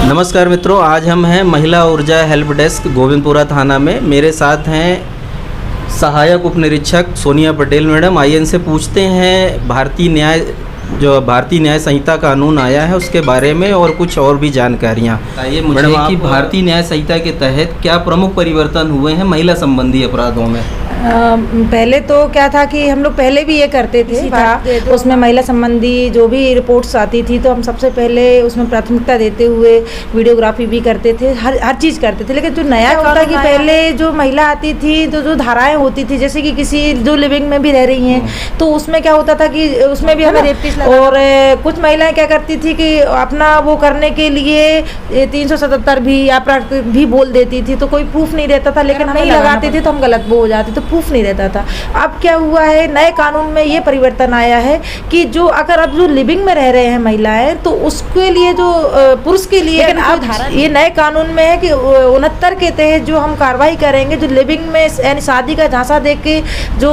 नमस्कार मित्रों, आज हम हैं महिला ऊर्जा हेल्प डेस्क गोविंदपुरा थाना में। मेरे साथ हैं सहायक उप निरीक्षक सोनिया पटेल मैडम। आइए इनसे पूछते हैं भारतीय न्याय संहिता कानून आया है उसके बारे में और कुछ और भी जानकारियाँ। आइए मुझे कि भारतीय न्याय संहिता के तहत क्या प्रमुख परिवर्तन हुए हैं महिला संबंधी अपराधों में। पहले तो क्या था कि हम लोग पहले भी ये करते थे, उसमें महिला संबंधी जो भी रिपोर्ट्स आती थी तो हम सबसे पहले उसमें प्राथमिकता देते हुए वीडियोग्राफी भी करते थे, हर चीज़ करते थे। लेकिन जो नया होता कि पहले जो महिला आती थी तो जो धाराएं होती थी, जैसे कि किसी जो लिविंग में भी रह रही हैं तो उसमें क्या होता था कि उसमें भी हमें रेप केस लगा। और कुछ महिलाएं क्या करती थी कि अपना वो करने के लिए 377 भी या भी बोल देती थी, तो कोई प्रूफ नहीं रहता था। लेकिन हम नहीं लगाते थे तो हम गलत वो हो जाते, तो प्रूफ नहीं रहता था। अब क्या हुआ है, नए कानून में ये परिवर्तन आया है कि जो अगर अब जो लिविंग में रह रहे हैं महिलाएं तो उसके लिए जो पुरुष के लिए अब ये नए कानून में है कि 69 के तहत जो हम कार्रवाई करेंगे, जो लिविंग में यानी शादी का झांसा दे के जो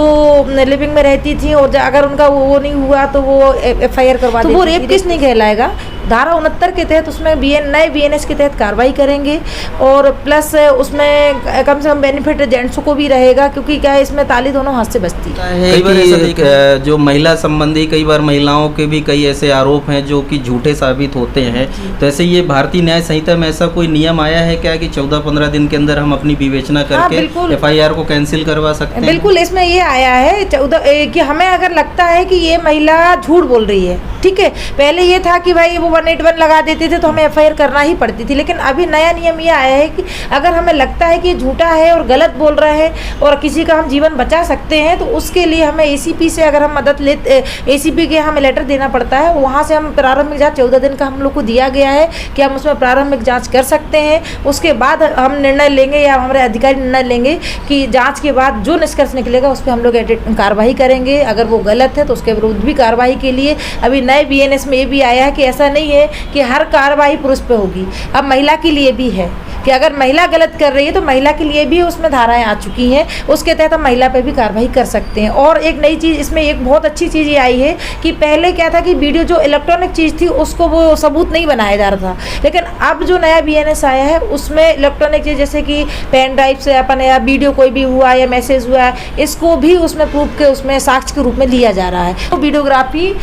लिविंग में रहती थी और अगर उनका वो नहीं हुआ तो वो FIR करवा, तो वो रेप केस नहीं कहलाएगा। धारा 69 के तहत उसमें नए BNS के तहत कार्रवाई करेंगे और प्लस उसमें कम से कम बेनिफिट जेंट्स को भी रहेगा, क्योंकि क्या है इसमें ताली दोनों हाथ से बजती है। कई बार जो महिला संबंधी कई बार महिलाओं के भी कई ऐसे आरोप हैं जो कि झूठे साबित होते हैं, तो ऐसे ये भारतीय न्याय संहिता में ऐसा कोई नियम आया है क्या कि 14-15 दिन के अंदर हम अपनी विवेचना करके FIR को कैंसिल करवा सकते हैं? बिल्कुल, इसमें ये आया है 14 कि हमें अगर लगता है कि ये महिला झूठ बोल रही है, ठीक है। पहले ये था कि भाई वो 181 लगा देते थे तो हमें FIR करना ही पड़ती थी, लेकिन अभी नया नियम ये आया है कि अगर हमें लगता है कि झूठा है और गलत बोल रहा है और किसी का हम जीवन बचा सकते हैं तो उसके लिए हमें ACP से अगर हम मदद लेते, ACP के हमें लेटर देना पड़ता है, वहाँ से हम प्रारंभिक जाँच 14 दिन का हम लोग को दिया गया है कि हम उसमें प्रारंभिक जाँच कर सकते हैं। उसके बाद हम निर्णय लेंगे या हमारे अधिकारी निर्णय लेंगे कि जाँच के बाद जो निष्कर्ष निकलेगा उस पर हम लोग कार्रवाई करेंगे। अगर वो गलत है तो उसके विरुद्ध भी कार्रवाई के लिए अभी नए BNS में ये भी आया है कि ऐसा नहीं है कि हर कार्रवाई पुरुष पे होगी, अब महिला के लिए भी है कि अगर महिला गलत कर रही है तो महिला के लिए भी उसमें धाराएं आ चुकी हैं, उसके तहत हम महिला पे भी कार्रवाई कर सकते हैं। और एक नई चीज़ इसमें एक बहुत अच्छी चीज़ ये आई है कि पहले क्या था कि वीडियो जो इलेक्ट्रॉनिक चीज़ थी उसको वो सबूत नहीं बनाया जा रहा था, लेकिन अब जो नया BNS आया है उसमें इलेक्ट्रॉनिक चीज़ जैसे कि पेन ड्राइव से अपन या वीडियो कोई भी हुआ या मैसेज हुआ है, इसको भी उसमें प्रूफ के उसमें साक्ष्य के रूप में लिया जा रहा है। तो वीडियोग्राफी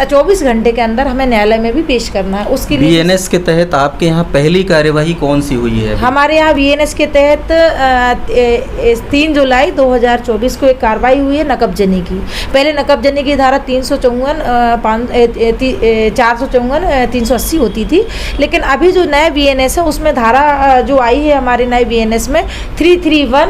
24 घंटे के अंदर हमें न्यायालय में भी पेश करना है। उसके लिए BNS के तहत आपके यहाँ पहली कार्यवाही कौन सी हुई है? हमारे यहाँ BNS के तहत 3 जुलाई 2024 को एक कार्रवाई हुई है नकबजनी की। पहले नकबजनी की धारा 354, 454, 380 होती थी, लेकिन अभी जो नया BNS है उसमें धारा जो आई है हमारे नए BNS में 331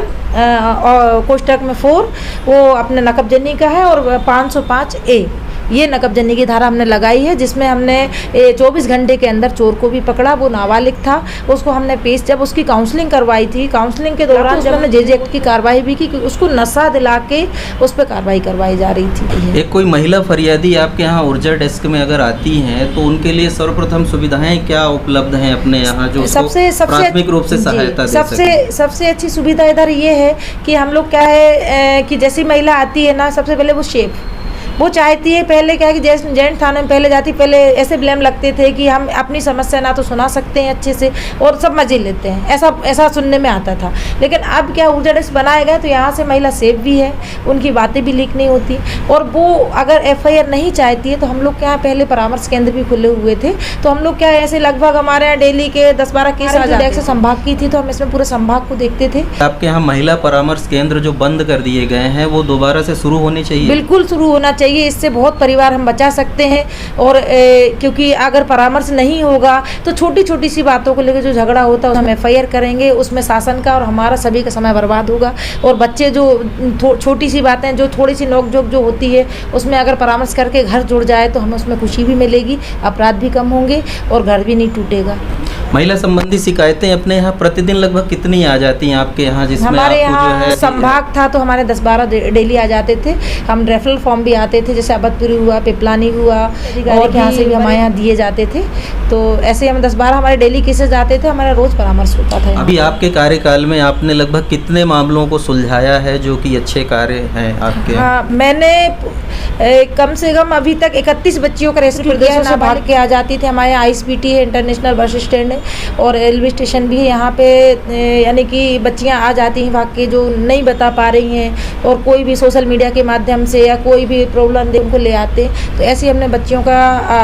और कोष्टक में 4 वो अपने नकबजनी का है और 505A ये नकबजनी की धारा हमने लगाई है, जिसमें हमने 24 घंटे के अंदर चोर को भी पकड़ा। वो नाबालिग था, उसको हमने जब उसकी काउंसलिंग करवाई थी, काउंसलिंग के दौरान जब हमने JJ एक्ट की कार्रवाई भी की, उसको नशा दिला के उस पर कार्रवाई करवाई जा रही थी। एक कोई महिला फरियादी आपके यहाँ ऊर्जा डेस्क में अगर आती हैं तो उनके लिए सर्वप्रथम सुविधाएं क्या उपलब्ध हैं अपने यहाँ जो सबसे प्राथमिक रूप से सहायता दे सकें? सबसे अच्छी सुविधा इधर ये है कि हम लोग क्या है कि जैसी महिला आती है ना, सबसे पहले वो चाहती है, पहले क्या है कि जेंट्स थाने में पहले जाती, पहले ऐसे ब्लेम लगते थे कि हम अपनी समस्या ना तो सुना सकते हैं अच्छे से और सब मजे लेते हैं, ऐसा सुनने में आता था। लेकिन अब क्या ऊर्जा डेस्क बनाया गया तो यहाँ से महिला सेफ भी है, उनकी बातें भी लीक नहीं होती। और वो अगर FIR नहीं चाहती है तो हम लोग के यहाँ पहले परामर्श केंद्र भी खुले हुए थे, तो हम लोग क्या ऐसे लगभग हमारे यहाँ डेली के 10-12 केस से संभाग की थी, तो हम इसमें पूरे संभाग को देखते थे। आपके यहाँ महिला परामर्श केंद्र जो बंद कर दिए गए हैं वो दोबारा से शुरू होने चाहिए? बिल्कुल शुरू होना चाहिए, इससे बहुत परिवार हम बचा सकते हैं। और क्योंकि अगर परामर्श नहीं होगा तो छोटी छोटी सी बातों को लेकर जो झगड़ा होता है हम FIR करेंगे, उसमें शासन का और हमारा सभी का समय बर्बाद होगा। और बच्चे जो छोटी सी बातें जो थोड़ी सी नोक-झोंक जो होती है उसमें अगर परामर्श करके घर जुड़ जाए तो हमें उसमें खुशी भी मिलेगी, अपराध भी कम होंगे और घर भी नहीं टूटेगा। महिला संबंधी शिकायतें अपने यहाँ प्रतिदिन लगभग कितनी आ जाती हैं आपके यहाँ, जिसमें हमारे आपको जो यहाँ है संभाग था तो हमारे 10-12 डेली आ जाते थे। हम रेफरल फॉर्म भी आते थे, जैसे अबतपुरी हुआ, पिपलानी हुआ, और यहाँ से भी हमारे यहाँ दिए जाते थे। तो ऐसे हम 10-12 हमारे डेली केसेस आते थे, हमारा रोज परामर्श होता था। अभी आपके कार्यकाल में आपने लगभग कितने मामलों को सुलझाया है जो कि अच्छे कार्य हैं आपके? हाँ, मैंने कम से कम अभी तक 31 बच्चियों का रेस्क्यू प्रदेशों से भाग के आ जाती थी। हमारे यहाँ ISPT है, इंटरनेशनल बस स्टैंड है, और रेलवे स्टेशन भी है यहाँ पे, यानी कि बच्चियाँ आ जाती हैं भाग के जो नहीं बता पा रही हैं, और कोई भी सोशल मीडिया के माध्यम से या कोई भी प्रॉब्लम दे उनको ले आते हैं। तो ऐसे हमने बच्चियों का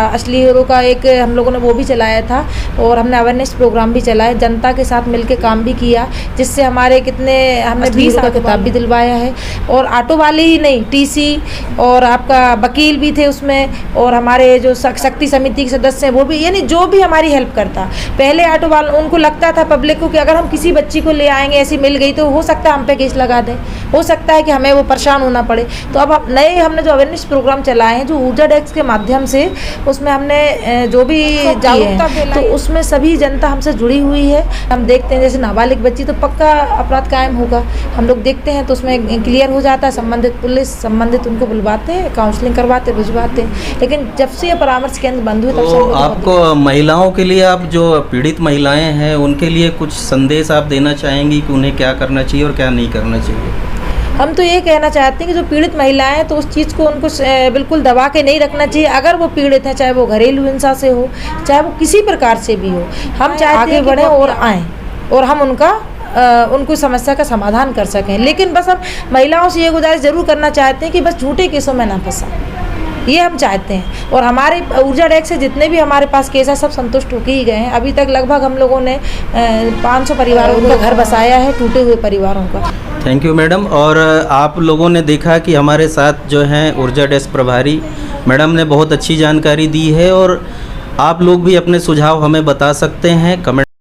असली हीरो का एक हम लोगों ने वो भी चलाया था, और हमने अवेयरनेस प्रोग्राम भी चलाया, जनता के साथ मिलकर काम भी किया, जिससे हमारे कितने हमने 20 का किताब भी दिलवाया है। और ऑटो वाले ही नहीं, TC और आपका वकील भी थे उसमें, और हमारे जो शक्ति समिति के सदस्य हैं वो भी, यानी जो भी हमारी हेल्प करता। पहले ऑटो वाले उनको लगता था पब्लिक को कि अगर हम किसी बच्ची को ले आएंगे ऐसी मिल गई तो हो सकता है हम पे केस लगा दें, हो सकता है कि हमें वो परेशान होना पड़े। तो अब नए हमने जो अवेयरनेस प्रोग्राम चलाए हैं जो ऊर्जा डेस्क के माध्यम से, उसमें हमने जो भी जागरूकता तो उसमें सभी जनता हमसे जुड़ी हुई है। हम देखते हैं जैसे नाबालिग बच्ची तो पक्का अपराध कायम होगा, हम लोग देखते हैं तो उसमें क्लियर हो जाता है, संबंधित पुलिस संबंधित उनको बुलवाते हैं, काउंसलिंग करवाते, भिजवाते हैं। लेकिन जब से ये परामर्श केंद्र बंद हुए तब से तो आपको महिलाओं के लिए, आप जो पीड़ित महिलाएं हैं उनके लिए कुछ संदेश आप देना चाहेंगी कि उन्हें क्या करना चाहिए और क्या नहीं करना चाहिए? हम तो ये कहना चाहते हैं कि जो पीड़ित महिलाएं हैं तो उस चीज़ को उनको बिल्कुल दबा के नहीं रखना चाहिए। अगर वो पीड़ित हैं, चाहे वो घरेलू हिंसा से हो, चाहे वो किसी प्रकार से भी हो, हम चाहते आगे बढ़ें और आएँ और हम उनको समस्या का समाधान कर सकें। लेकिन बस हम महिलाओं से ये गुजारिश ज़रूर करना चाहते हैं कि बस झूठे केसों में ना फंसा, ये हम चाहते हैं। और हमारे ऊर्जा डेस्क से जितने भी हमारे पास केस है सब संतुष्ट होके ही गए हैं। अभी तक लगभग हम लोगों ने 500 परिवारों का घर बसाया है, टूटे हुए परिवारों का। Thank you madam. और आप लोगों ने देखा कि हमारे साथ जो हैं ऊर्जा डेस्क प्रभारी मैडम ने बहुत अच्छी जानकारी दी है, और आप लोग भी अपने सुझाव हमें बता सकते हैं कमेंट